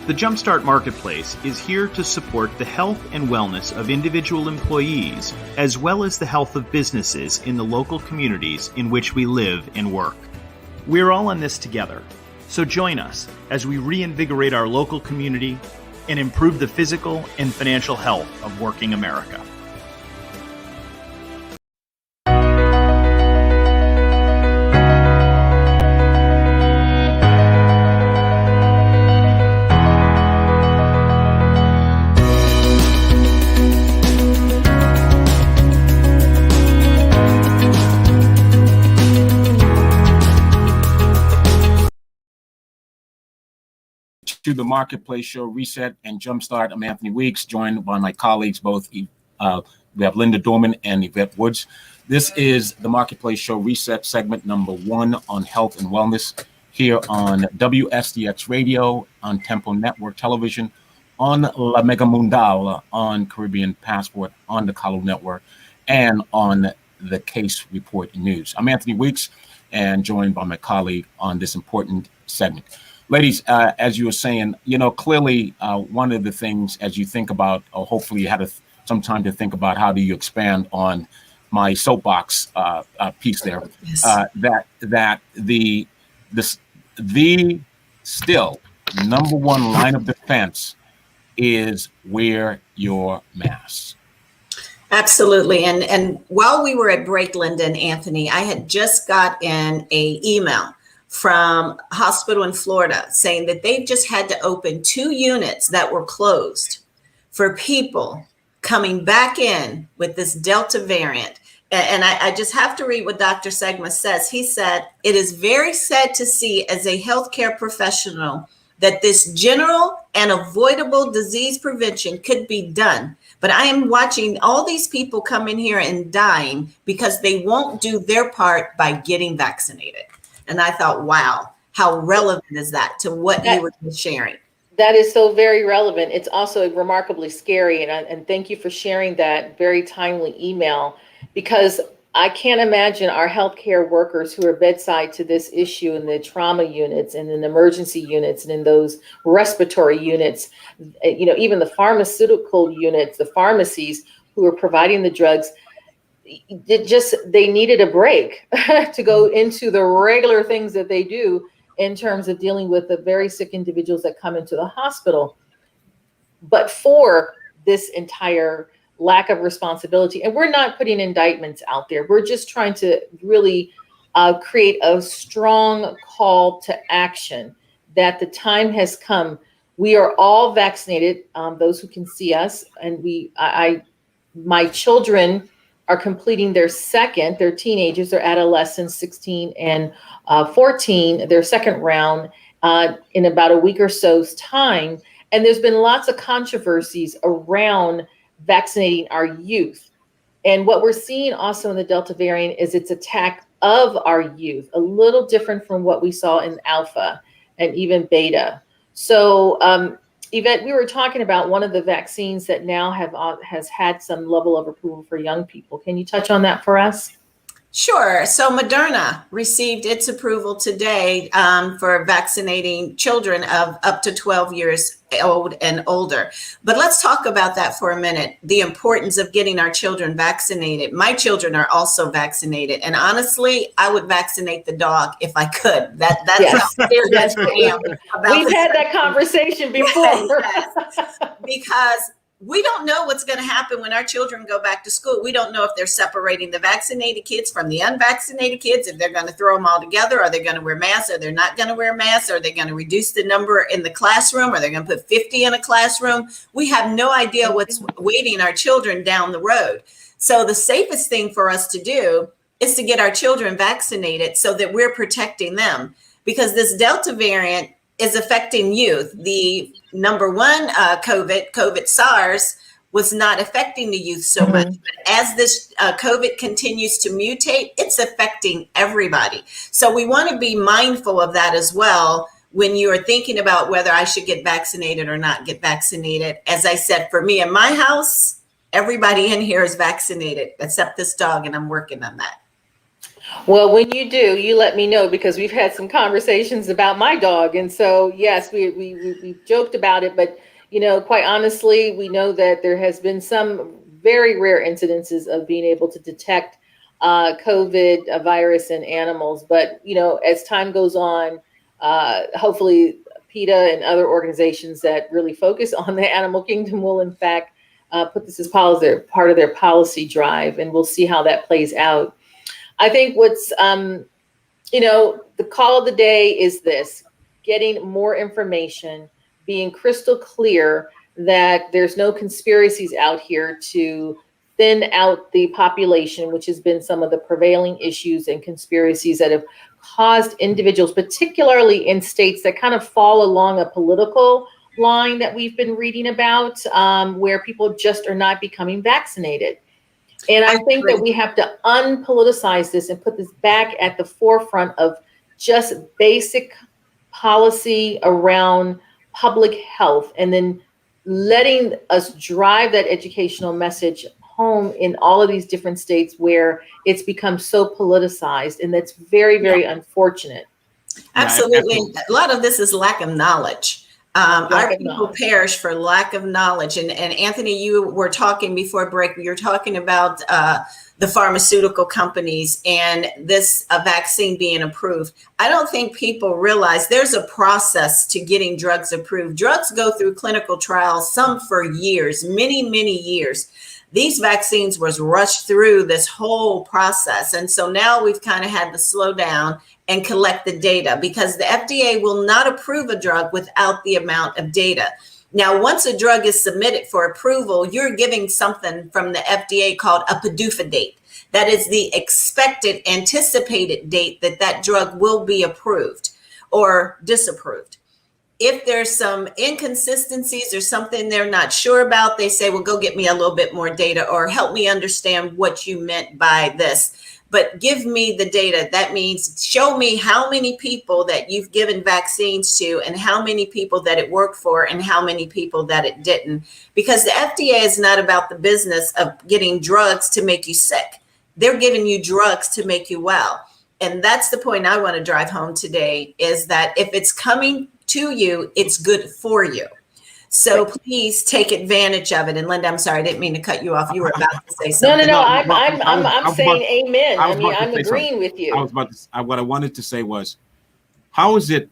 The Jumpstart Marketplace is here to support the health and wellness of individual employees, as well as the health of businesses in the local communities in which we live and work. We're all in this together, so join us as we reinvigorate our local community and improve the physical and financial health of working America. To the Marketplace Show Reset and Jumpstart. I'm Anthony Weeks, joined by my colleagues, both we have Linda Dorman and Yvette Woods. This is the Marketplace Show Reset, segment number 1 on health and wellness, here on WSDX Radio, on Tempo Network Television, on La Mega Mundial, on Caribbean Passport, on the Kalu Network, and on the Case Report News. I'm Anthony Weeks, and joined by my colleague on this important segment. Ladies, as you were saying, clearly one of the things as you think about, or hopefully you had some time to think about, how do you expand on my soapbox piece there, Yes. that the still number one line of defense is wear your mask. Absolutely. And while we were at break, Linda and Anthony, I had just got in a email from a hospital in Florida saying that they've just had to open 2 units that were closed for people coming back in with this Delta variant. And I just have to read what Dr. Segma says. He said, "It is very sad to see as a healthcare professional that this general and avoidable disease prevention could be done. But I am watching all these people come in here and dying because they won't do their part by getting vaccinated." And I thought, wow, how relevant is that to what you were sharing? That is so very relevant. It's also remarkably scary. And thank you for sharing that very timely email, because I can't imagine our healthcare workers who are bedside to this issue in the trauma units and in the emergency units and in those respiratory units, even the pharmaceutical units, the pharmacies who are providing the drugs. They needed a break to go into the regular things that they do in terms of dealing with the very sick individuals that come into the hospital. But for this entire lack of responsibility, and we're not putting indictments out there, we're just trying to really create a strong call to action that the time has come. We are all vaccinated, those who can see us, and my children are completing their teenagers, they're adolescents, 16 and 14, their second round in about a week or so's time. And there's been lots of controversies around vaccinating our youth. And what we're seeing also in the Delta variant is its attack of our youth, a little different from what we saw in Alpha and even Beta. So, Yvette, we were talking about one of the vaccines that now has had some level of approval for young people. Can you touch on that for us? Sure. So Moderna received its approval today for vaccinating children of up to 12 years old and older. But let's talk about that for a minute, the importance of getting our children vaccinated. My children are also vaccinated. And honestly, I would vaccinate the dog if I could. That's how serious I am about We've had that conversation before. Yes. Because we don't know what's going to happen when our children go back to school. We don't know if they're separating the vaccinated kids from the unvaccinated kids, if they're going to throw them all together. Are they going to wear masks? Are they not going to wear masks? Are they going to reduce the number in the classroom? Are they going to put 50 in a classroom? We have no idea what's waiting our children down the road. So the safest thing for us to do is to get our children vaccinated so that we're protecting them. Because this Delta variant, is affecting youth. The number one COVID SARS was not affecting the youth so much. But as this COVID continues to mutate, it's affecting everybody. So we want to be mindful of that as well when you are thinking about whether I should get vaccinated or not get vaccinated. As I said, for me in my house, everybody in here is vaccinated except this dog, and I'm working on that. Well, when you do, you let me know, because we've had some conversations about my dog. And so, yes, we joked about it, but, you know, quite honestly, we know that there has been some very rare incidences of being able to detect COVID virus in animals. But, you know, as time goes on, hopefully PETA and other organizations that really focus on the animal kingdom will, in fact, put this as part of their policy drive, and we'll see how that plays out. I think what's, you know, the call of the day is this: getting more information, being crystal clear that there's no conspiracies out here to thin out the population, which has been some of the prevailing issues and conspiracies that have caused individuals, particularly in states that kind of fall along a political line that we've been reading about, where people just are not becoming vaccinated. And I think that we have to unpoliticize this and put this back at the forefront of just basic policy around public health, and then letting us drive that educational message home in all of these different states where it's become so politicized. And that's very, very unfortunate. Absolutely. A lot of this is lack of knowledge. Our people perish for lack of knowledge. And Anthony, you were talking before break, you were talking about the pharmaceutical companies and this vaccine being approved. I don't think people realize there's a process to getting drugs approved. Drugs go through clinical trials, some for years, many, many years. These vaccines was rushed through this whole process. And so now we've kind of had to slow down and collect the data, because the FDA will not approve a drug without the amount of data. Now, once a drug is submitted for approval, you're giving something from the FDA called a PDUFA date. That is the expected, anticipated date that that drug will be approved or disapproved. If there's some inconsistencies or something they're not sure about, they say, well, go get me a little bit more data, or help me understand what you meant by this. But give me the data. That means show me how many people that you've given vaccines to, and how many people that it worked for, and how many people that it didn't. Because the FDA is not about the business of getting drugs to make you sick. They're giving you drugs to make you well. And that's the point I want to drive home today, is that if it's coming to you, it's good for you. So please take advantage of it. And Linda, I'm sorry, I didn't mean to cut you off. You were about to say something. No. I'm saying amen. I'm agreeing with you. What I wanted to say was, how is it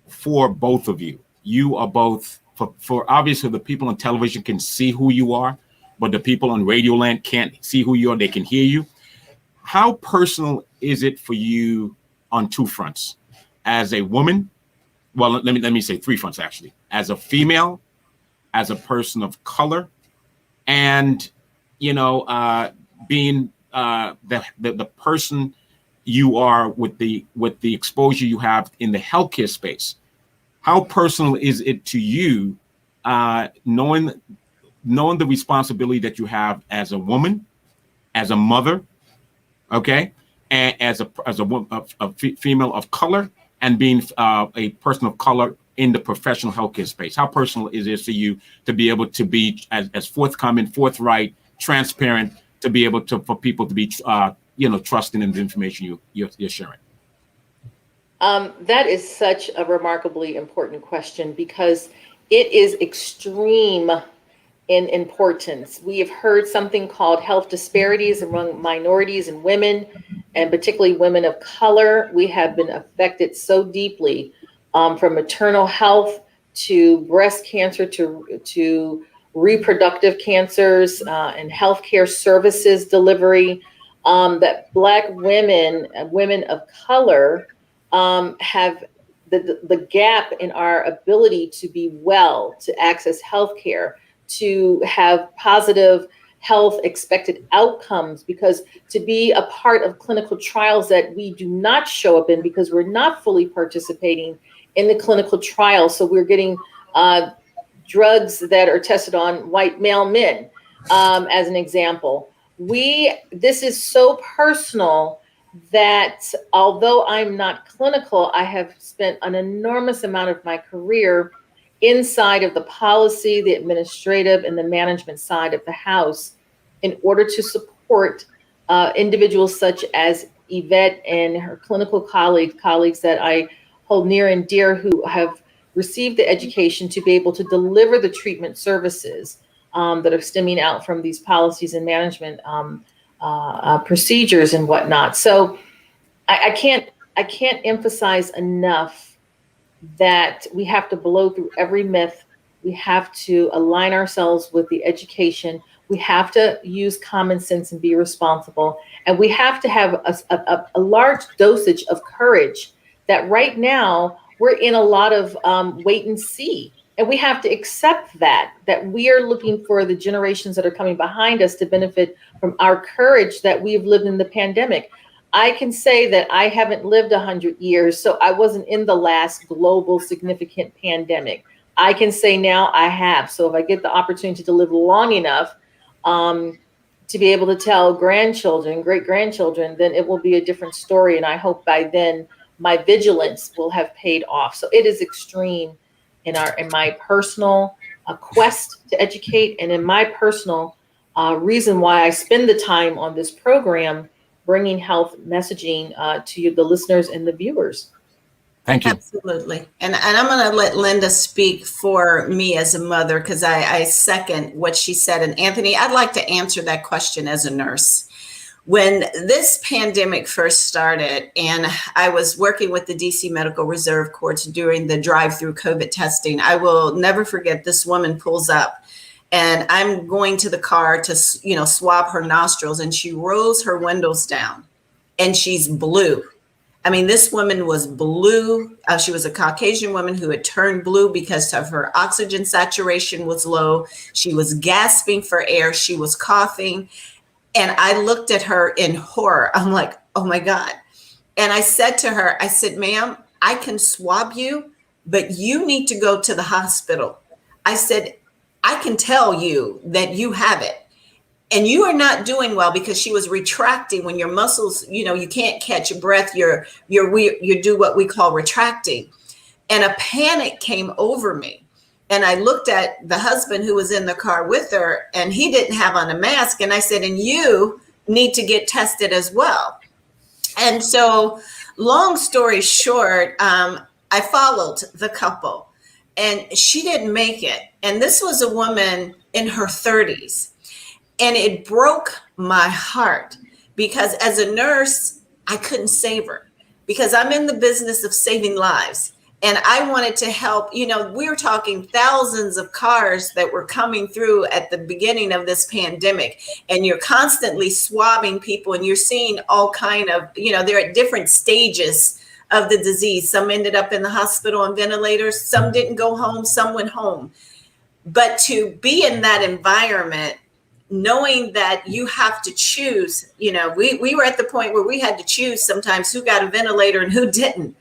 for both of you? You are both, for obviously the people on television can see who you are, but the people on Radio Land can't see who you are. They can hear you. How personal is it for you on two fronts? As a woman, well, let me say three fronts actually. As a female, as a person of color, and being the person you are with the exposure you have in the healthcare space. How personal is it to you, knowing the responsibility that you have as a woman, as a mother, okay, and as a female of color, and being a person of color in the professional healthcare space? How personal is it for you to be able to be as forthcoming, forthright, transparent, to be able to, for people to be, trusting in the information you're sharing? That is such a remarkably important question, because it is extreme in importance. We have heard something called health disparities among minorities and women, and particularly women of color. We have been affected so deeply, from maternal health to breast cancer to reproductive cancers, and healthcare services delivery, that Black women and women of color have the gap in our ability to be well, to access healthcare, to have positive health expected outcomes, because to be a part of clinical trials that we do not show up in because we're not fully participating in the clinical trial. So we're getting drugs that are tested on white male men, as an example. This is so personal that although I'm not clinical, I have spent an enormous amount of my career inside of the policy, the administrative, and the management side of the house in order to support individuals such as Yvette and her clinical colleagues that I hold near and dear, who have received the education to be able to deliver the treatment services that are stemming out from these policies and management procedures and whatnot. So I can't emphasize enough that we have to blow through every myth. We have to align ourselves with the education. We have to use common sense and be responsible. And we have to have a large dosage of courage that right now we're in a lot of wait and see. And we have to accept that we are looking for the generations that are coming behind us to benefit from our courage that we've lived in the pandemic. I can say that I haven't lived 100 years, so I wasn't in the last global significant pandemic. I can say now I have. So if I get the opportunity to live long enough to be able to tell grandchildren, great-grandchildren, then it will be a different story. And I hope by then my vigilance will have paid off. So it is extreme in my personal quest to educate, and in my personal reason why I spend the time on this program, bringing health messaging to you, the listeners and the viewers. Thank you. Absolutely. And I'm going to let Linda speak for me as a mother, because I second what she said. And Anthony, I'd like to answer that question as a nurse. When this pandemic first started, and I was working with the DC Medical Reserve Corps during the drive-through COVID testing, I will never forget, this woman pulls up and I'm going to the car to, swab her nostrils, and she rolls her windows down and she's blue. I mean, this woman was blue. She was a Caucasian woman who had turned blue because of her oxygen saturation was low. She was gasping for air. She was coughing. And I looked at her in horror. I'm like, oh my God. And I said to her, I said, ma'am, I can swab you, but you need to go to the hospital. I said, I can tell you that you have it and you are not doing well, because she was retracting when your muscles, you can't catch your breath. You do what we call retracting. And a panic came over me. And I looked at the husband who was in the car with her, and he didn't have on a mask. And I said, and you need to get tested as well. And so, long story short, I followed the couple, and she didn't make it. And this was a woman in her 30s. And it broke my heart, because as a nurse, I couldn't save her, because I'm in the business of saving lives. And I wanted to help. We were talking thousands of cars that were coming through at the beginning of this pandemic, and you're constantly swabbing people, and you're seeing all kind of, they're at different stages of the disease. Some ended up in the hospital on ventilators. Some didn't go home. Some went home. But to be in that environment, knowing that you have to choose, we were at the point where we had to choose sometimes who got a ventilator and who didn't.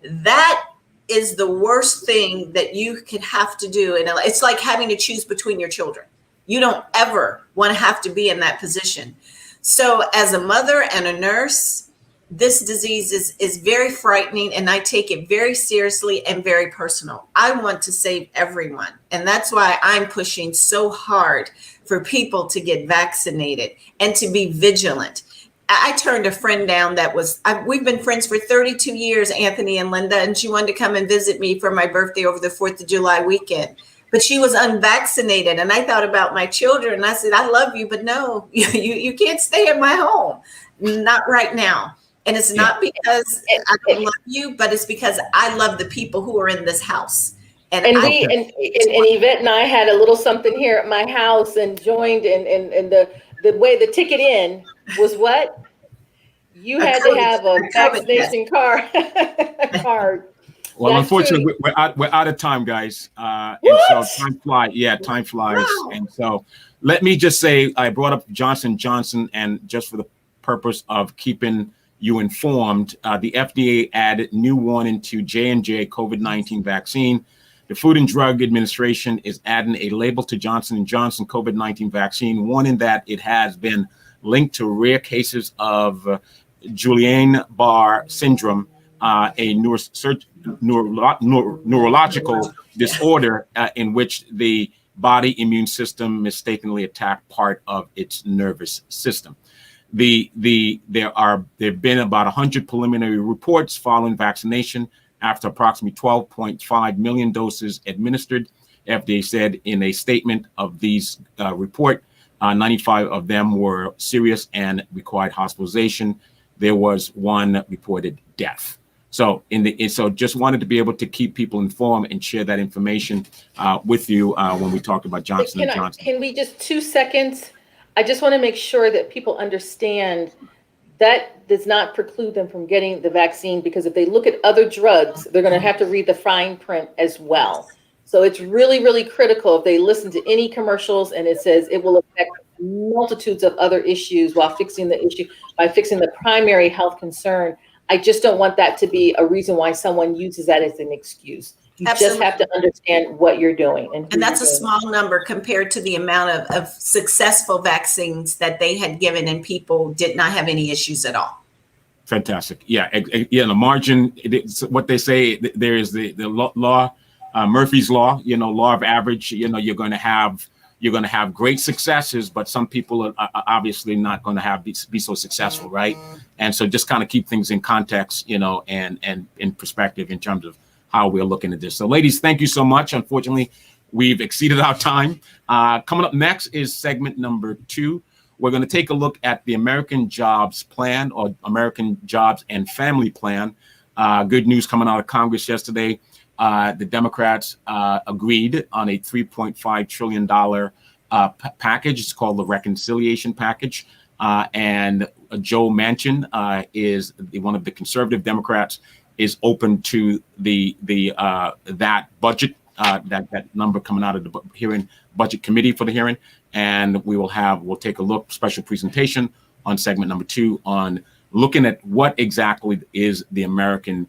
That is the worst thing that you could have to do. And it's like having to choose between your children. You don't ever want to have to be in that position. So as a mother and a nurse, this disease is very frightening, and I take it very seriously and very personal. I want to save everyone. And that's why I'm pushing so hard for people to get vaccinated and to be vigilant. I turned a friend down we've been friends for 32 years, Anthony and Linda, and she wanted to come and visit me for my birthday over the 4th of July weekend. But she was unvaccinated, and I thought about my children, and I said, I love you, but no, you can't stay in my home. Not right now. And it's not because I don't love you, but it's because I love the people who are in this house. And Yvette and I had a little something here at my house and joined, and the way the ticket in was what? You had to have a vaccination card. Well, That's unfortunately, true. we're out of time, guys. And so time flies. Yeah, time flies. Wow. And so let me just say, I brought up Johnson & Johnson, and just for the purpose of keeping you informed, the FDA added new warning to J&J COVID-19 vaccine. The Food and Drug Administration is adding a label to Johnson & Johnson COVID-19 vaccine, warning that it has been linked to rare cases of Guillain-Barré syndrome, a neurological disorder in which the body immune system mistakenly attacked part of its nervous system. There have been about 100 preliminary reports following vaccination after approximately 12.5 million doses administered. FDA said in a statement of these report, 95 of them were serious and required hospitalization. There was one reported death. So so just wanted to be able to keep people informed and share that information with you when we talked about Johnson & Johnson. Can we just 2 seconds? I just want to make sure that people understand that does not preclude them from getting the vaccine, because if they look at other drugs, they're going to have to read the fine print as well. So it's really, really critical if they listen to any commercials and it says it will affect multitudes of other issues while fixing the issue, by fixing the primary health concern. I just don't want that to be a reason why someone uses that as an excuse. You Absolutely. just have to understand what you're doing. And that's a small number compared to the amount of successful vaccines that they had given, and people did not have any issues at all. Fantastic. Yeah. Yeah. The margin, it's what they say, there is the law, Murphy's law, law of average. You're going to have great successes, but some people are obviously not going to be so successful, right? And so just kind of keep things in context, and in perspective in terms of how we're looking at this. So, ladies, thank you so much. Unfortunately, we've exceeded our time. Coming up next is segment number 2. We're going to take a look at the American Jobs Plan, or American Jobs and Family Plan. Good news coming out of Congress yesterday. The Democrats agreed on a $3.5 trillion package. It's called the Reconciliation Package. And Joe Manchin is one of the conservative Democrats, is open to that budget, that number coming out of the hearing budget committee for the hearing. And we'll take a look, special presentation on segment number 2 on looking at what exactly is the American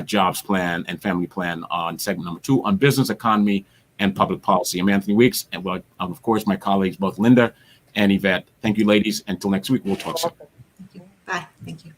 Jobs Plan and Family Plan on segment number 2 on business, economy, and public policy. I'm Anthony Weeks, and of course, my colleagues, both Linda and Yvette. Thank you, ladies. Until next week, we'll talk soon. Bye. Thank you.